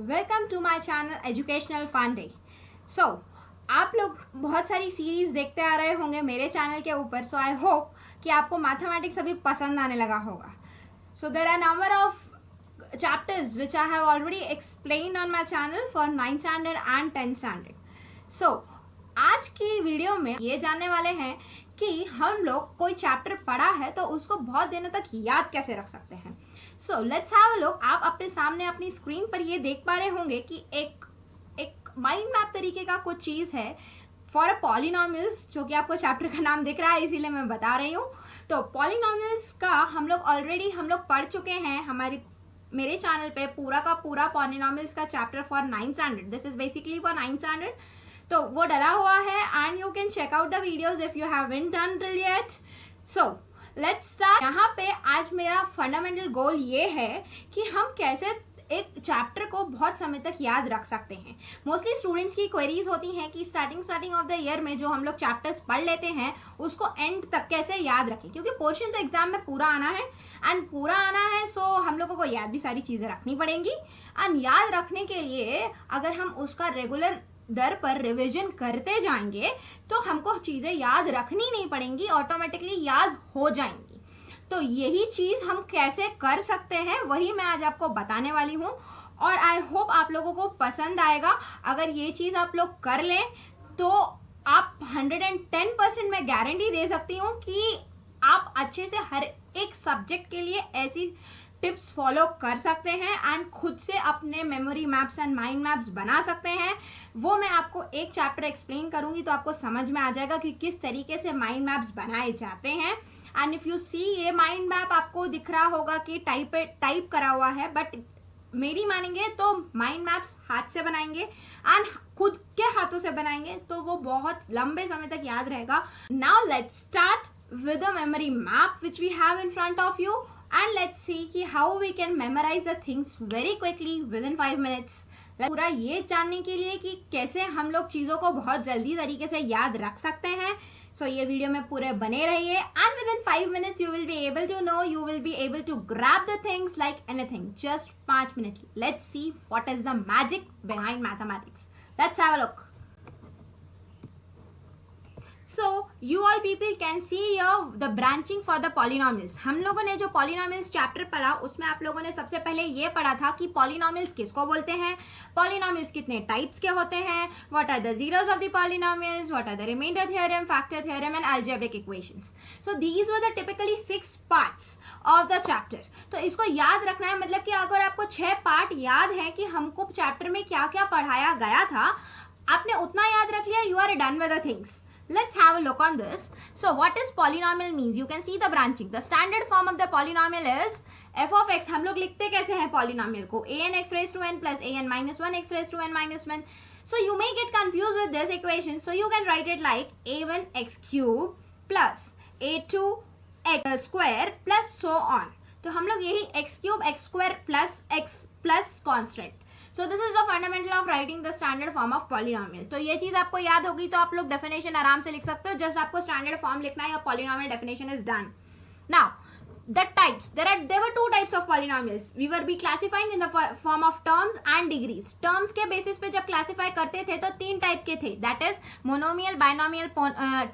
Welcome to my channel educational fun day. So आप लोग बहुत सारी सीरीज देखते आ रहे होंगे मेरे चैनल के ऊपर, सो आई होप कि आपको मैथमेटिक्स अभी पसंद आने लगा होगा। So there are number of chapters which I have already explained on my channel for 9th standard and 10th standard. So आज की वीडियो में ये जानने वाले हैं कि हम लोग कोई चैप्टर पढ़ा है तो उसको बहुत दिनों तक याद कैसे रख सकते हैं। So let's have a look. आप अपने सामने अपनी स्क्रीन पर ये देख पा रहे होंगे कि एक माइंड मैप तरीके का कुछ चीज़ है फॉर अ पॉलिनॉमियल्स, जो कि आपको चैप्टर का नाम दिख रहा है इसीलिए मैं बता रही हूँ। तो पॉलिनॉमियल्स का हम लोग पढ़ चुके हैं मेरे चैनल पे पूरा का पूरा पॉलिनॉमियल्स का chapter for 9th standard. This is basically for 9th standard, तो वो डला हुआ है and you can check out the videos if you haven't done till yet. So let's start. यहाँ पे आज मेरा फंडामेंटल गोल ये है कि हम कैसे एक चैप्टर को बहुत समय तक याद रख सकते हैं। मोस्टली स्टूडेंट्स की क्वेरीज होती हैं कि स्टार्टिंग ऑफ द ईयर में जो हम लोग चैप्टर्स पढ़ लेते हैं उसको एंड तक कैसे याद रखें, क्योंकि पोर्शन तो एग्जाम में पूरा आना है एंड पूरा आना है, सो हम लोगों को याद भी सारी चीज़ें रखनी पड़ेंगी। एंड याद रखने के लिए अगर हम उसका रेगुलर दर पर रिविजन करते जाएंगे तो हमको चीज़ें याद रखनी नहीं पड़ेंगी, ऑटोमेटिकली याद हो जाएंगी। तो यही चीज़ हम कैसे कर सकते हैं वही मैं आज आपको बताने वाली हूँ और आई होप आप लोगों को पसंद आएगा। अगर ये चीज़ आप लोग कर लें तो आप 110% मैं गारंटी दे सकती हूँ कि आप अच्छे से हर एक सब्जेक्ट के लिए ऐसी टिप्स फॉलो कर सकते हैं एंड खुद से अपने memory maps and mind maps बना सकते हैं। वो मैं आपको एक चैप्टर एक्सप्लेन करूंगी तो आपको समझ में आ जाएगा कि किस तरीके से माइंड मैप्स बनाए जाते हैं। एंड इफ यू सी, ये माइंड मैप आपको दिख रहा होगा कि टाइप करा हुआ है, बट मेरी मानेंगे तो माइंड मैप्स हाथ से बनाएंगे एंड खुद के हाथों से बनाएंगे तो वो बहुत लंबे समय तक याद रहेगा। Now let's start with a memory map which we have in front of you and let's see कि how we can memorize the things very quickly within 5 minutes। पूरा ये जानने के लिए कि कैसे हम लोग चीज़ों को बहुत जल्दी तरीके से याद रख सकते हैं। सो ये वीडियो में पूरे बने रहिए and within 5 minutes you will be able to know, you will be able to grab the things like anything, just 5 minutes। Let's see what is the magic behind mathematics। Let's have a look। So you all people can see here the branching for the polynomials। हम लोगों ने जो polynomials chapter पढ़ा उसमें आप लोगों ने सबसे पहले ये पढ़ा था कि polynomials किसको बोलते हैं, polynomials कितने टाइप्स के होते हैं, what are the zeros of the polynomials, what are the remainder theorem, factor theorem and algebraic equations। So these were the typically 6 parts of the chapter। तो इसको याद रखना है, मतलब कि अगर आपको 6 पार्ट याद है कि हमको चैप्टर में क्या क्या पढ़ाया गया था, आपने उतना याद रख लिया, you are done with the things। Let's have a look on this। So what is polynomial means? You can see the branching। The standard form of the polynomial is f of x। हम लोग लिखते कैसे हैं polynomial को? an x raised to n plus an minus 1 x raised to n minus 1। So you may get confused with this equation, so you can write it like a1 x cube plus a2 x square plus so on। तो हम लोग यही x cube x square plus x plus constant। So this is the fundamental of writing the standard form of polynomial। तो ये चीज़ आपको याद होगी तो आप लोग definition आराम से लिख सकते हो, जस्ट आपको standard form लिखना है, या polynomial definition is done। Now the types, there were 2 types of polynomials। We were be classifying in the form of terms and degrees। terms के basis पे जब classify करते थे तो 3 टाइप के थे, that is monomial, binomial,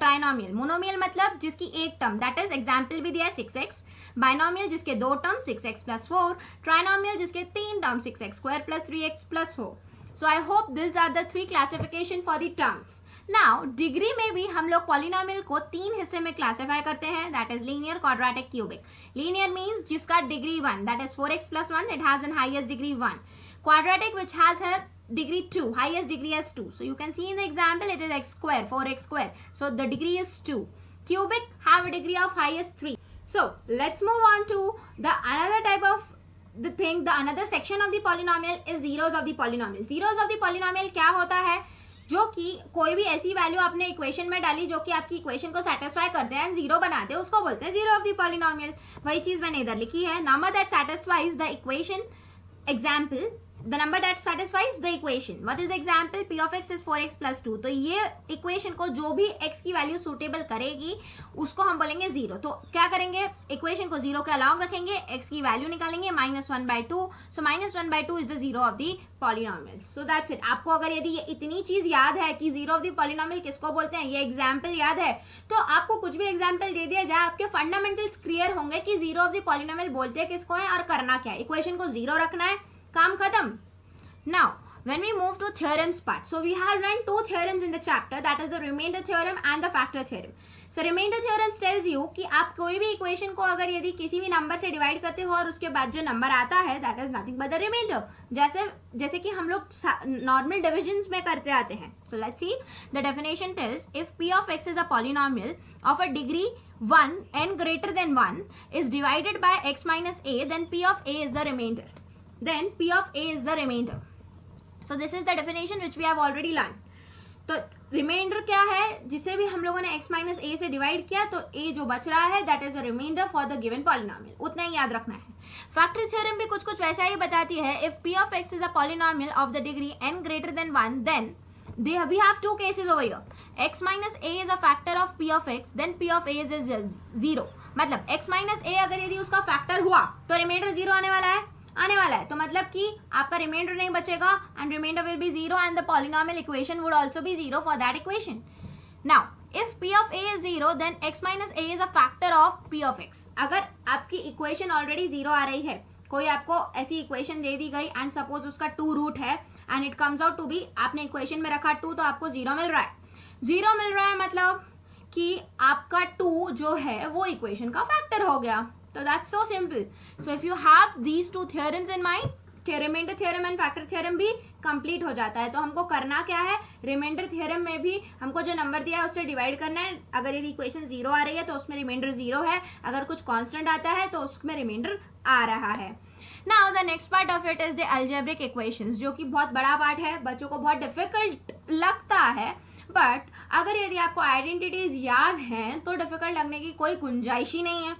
trinomial। monomial मतलब जिसकी एक टर्म, that is example भी दिया है 6x। binomial जिसके 2 टर्म 6x plus 4। trinomial जिसके 3 term 6x square plus 3x plus 4। So I hope these are the 3 classification for the terms। Now degree में भी हम लोग पॉलिनॉमियल को 3 हिस्से में क्लासीफाई करते हैं, that is linear, quadratic, cubic. Linear means जिसका degree 1, that is 4x plus 1, it has an highest degree 1। quadratic which has a degree 2, highest degree as 2। so you can see in the example it is x square, 4x square, so the degree is 2। cubic have a degree of highest 3। so let's move on to the another type of the thing, the another section of the polynomial is zeros of the polynomial। zeros of the polynomial क्या होता है, जो कि कोई भी ऐसी value आपने equation में डाली जो कि आपकी इक्वेशन को सेटिस्फाई कर दे एंड जीरो बना दे, उसको बोलते हैं जीरो ऑफ द पॉलिनॉमियल। वही चीज मैंने इधर लिखी है, number that satisfies the equation. Example the number that satisfies the equation. What is the example? P of x is 4x plus 2. तो ये इक्वेशन को जो भी x की वैल्यू सुटेबल करेगी उसको हम बोलेंगे जीरो. तो क्या करेंगे, इक्वेशन को जीरो के अलॉन्ग रखेंगे, x की वैल्यू निकालेंगे -1/2. सो -1/2 is the zero of the polynomial. So that's it. आपको अगर यदि ये इतनी चीज याद है कि जीरो ऑफ द पॉलिनोमियल किसको बोलते हैं, ये एग्जाम्पल याद है, तो आपको कुछ भी एग्जाम्पल दे दिया जाए, आपके फंडामेंटल्स क्लियर होंगे कि जीरो ऑफ द पॉलिनोमियल बोलते हैं किसको है और करना क्या है. इक्वेशन को जीरो रखना है, काम खत्म. Now when we move to theorems part, so we have learned two theorems in the chapter, that is the remainder theorem and the factor theorem. So remainder theorem tells you कि आप कोई भी equation को अगर यदि किसी भी number से डिवाइड करते हो और उसके बाद जो नंबर आता है that is nothing but the remainder, जैसे कि हम लोग नॉर्मल डिविजन्स में करते आते हैं. So let's see, the definition tells if p of x is a polynomial of a degree 1 n greater than 1 is divided by x minus a, then p of a is the remainder. Then p of a is the remainder. So this is the definition which we have already learned. तो reminder क्या है, जिसे भी हम लोगों ने x minus ए से divide किया तो a जो बच रहा है that is a reminder for the given polynomial. उतना ही याद रखना है. फैक्टर थ्योरम भी कुछ वैसा ही बताती है. If p of x is a polynomial of the degree n greater than 1, then we have two cases over here. x minus a is a factor of p of x, then p of a is 0. मतलब x minus a अगर यदि उसका factor हुआ तो remainder zero आने वाला है. तो मतलब कि आपका रिमाइंडर नहीं बचेगा and reminder will be zero and the polynomial equation would also be zero for that equation. Now if p of a is 0 then x minus a is a factor of p of x. अगर आपकी equation already zero आ रही है, कोई आपको ऐसी equation दे दी गई and suppose उसका 2 root है and it comes out to be, आपने इक्वेशन में रखा 2 तो आपको जीरो मिल रहा है मतलब कि आपका 2 जो है वो इक्वेशन का फैक्टर हो गया. So that's so simple. So if you have these two theorems in mind, reminder theorem and factor theorem भी कंप्लीट हो जाता है. तो हमको करना क्या है, रिमाइंडर थ्योरम में भी हमको जो नंबर दिया है उससे डिवाइड करना है. अगर यदि इक्वेशन जीरो आ रही है तो उसमें रिमाइंडर जीरो है, अगर कुछ कांस्टेंट आता है तो उसमें रिमाइंडर आ रहा है. Now the next part of it is the algebraic equations, जो कि बहुत बड़ा पार्ट है, बच्चों को बहुत डिफिकल्ट लगता है. बट अगर यदि आपको आइडेंटिटीज याद हैं तो डिफिकल्ट लगने की कोई गुंजाइश ही नहीं है.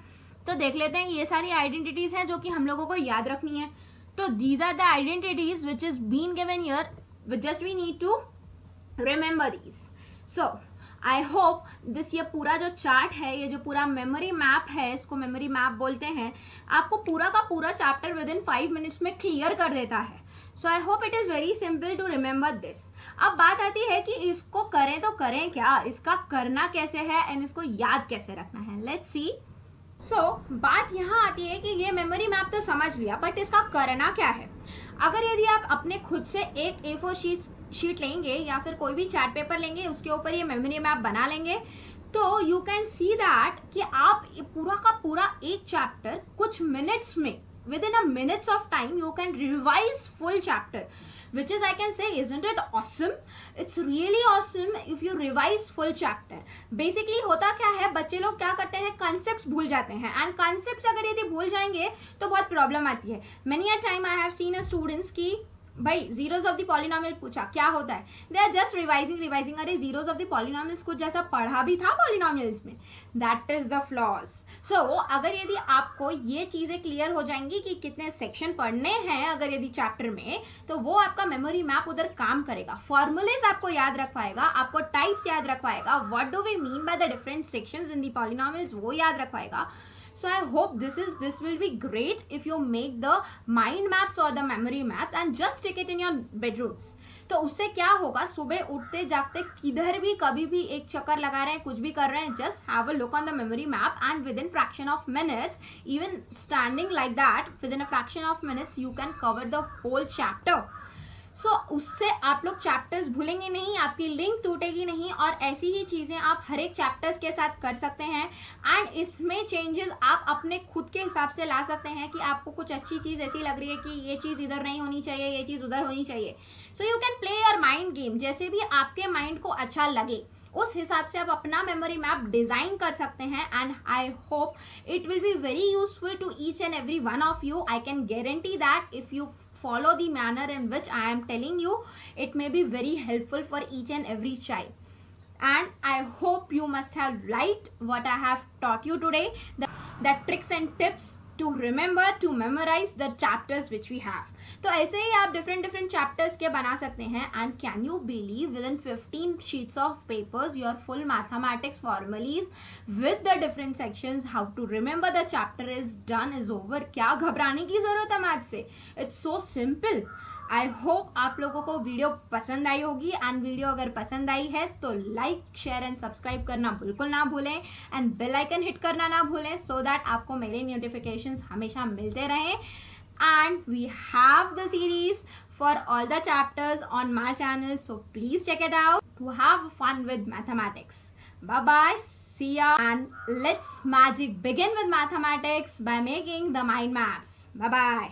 तो देख लेते हैं, ये सारी आइडेंटिटीज हैं जो कि हम लोगों को याद रखनी है. तो these are the identities which is been given here, just we need to remember these. So I hope this, ये पूरा जो चार्ट है, ये जो पूरा मेमोरी मैप है, इसको मेमोरी मैप बोलते हैं, आपको पूरा का पूरा चैप्टर विद इन 5 मिनट्स में क्लियर कर देता है. So I hope it is very simple to remember this. अब बात आती है कि इसको करें तो करें क्या, इसका करना कैसे है एंड इसको याद कैसे रखना है. Let's see. सो बात यहाँ आती है कि ये मेमोरी मैप तो समझ लिया, बट इसका करना क्या है. अगर यदि आप अपने खुद से एक A4 शीट लेंगे या फिर कोई भी चार्ट पेपर लेंगे, उसके ऊपर ये मेमोरी मैप बना लेंगे, तो यू कैन सी दैट कि आप पूरा का पूरा एक चैप्टर कुछ मिनट्स में, within a minutes of time you can revise full chapter, which is, I can say, isn't it awesome? It's really awesome if you revise full chapter. Basically होता क्या है, बच्चे लोग क्या करते हैं, concepts भूल जाते हैं, and concepts अगर यदि भूल जाएंगे तो बहुत प्रॉब्लम आती है. Many a time I have seen a students की भाई जीरोज ऑफ द पॉलिनोमियल पूछा क्या होता है, दे आर जस्ट रिवाइजिंग. अरे जीरोज ऑफ द पॉलिनोमियल्स कुछ जैसा पढ़ा भी था पॉलिनोमियल्स में. That is the flaws. So अगर यदि आपको ये चीज़ें क्लियर हो जाएंगी कि कितने सेक्शन पढ़ने हैं अगर यदि चैप्टर में, तो वो आपका मेमोरी मैप उधर काम करेगा. फॉर्मूलेज आपको याद रख पाएगा, आपको टाइप्स याद रख पाएगा, what do we mean by the different sections in the polynomials वो याद रख पाएगा. So I hope this will be great if you make the mind maps or the memory maps and just stick it in your bedrooms. तो उससे क्या होगा, सुबह उठते जागते किधर भी कभी भी एक चक्कर लगा रहे हैं, कुछ भी कर रहे हैं, just have a look on the memory map and within fraction of minutes, even standing like that, within a fraction of minutes you can cover the whole chapter. सो उससे आप लोग चैप्टर्स भूलेंगे नहीं, आपकी लिंक टूटेगी नहीं, और ऐसी ही चीज़ें आप हर एक चैप्टर्स के साथ कर सकते हैं. एंड इसमें चेंजेस आप अपने खुद के हिसाब से ला सकते हैं कि आपको कुछ अच्छी चीज़ ऐसी लग रही है कि ये चीज़ इधर नहीं होनी चाहिए, ये चीज़ उधर होनी चाहिए. So you can play your mind game, जैसे भी आपके माइंड को अच्छा लगे उस हिसाब से आप अपना मेमोरी मैप डिज़ाइन कर सकते हैं. And I hope it will be very useful to each and every one of you. I can guarantee that if you follow the manner in which I am telling you, it may be very helpful for each and every child. And I hope you must have liked what I have taught you today, the tricks and tips to remember, to memorize the chapters which we have. तो ऐसे ही आप different chapters के बना सकते हैं. And can you believe within 15 sheets of papers your full mathematics formulas with the different sections, how to remember the chapter is done, is over. क्या घबराने की ज़रूरत है मैथ से? It's so simple. I hope आप लोगों को video पसंद आई होगी. एंड वीडियो अगर पसंद आई है तो लाइक, शेयर एंड सब्सक्राइब करना बिल्कुल ना भूलें. एंड बेल आइकन हिट करना ना भूलें, सो दैट आपको मेरे नोटिफिकेशंस हमेशा मिलते रहें. And we have the series for all the chapters on my channel, so please check it out to have fun with mathematics. Bye bye, see ya, and let's magic begin with mathematics by making the mind maps. Bye bye.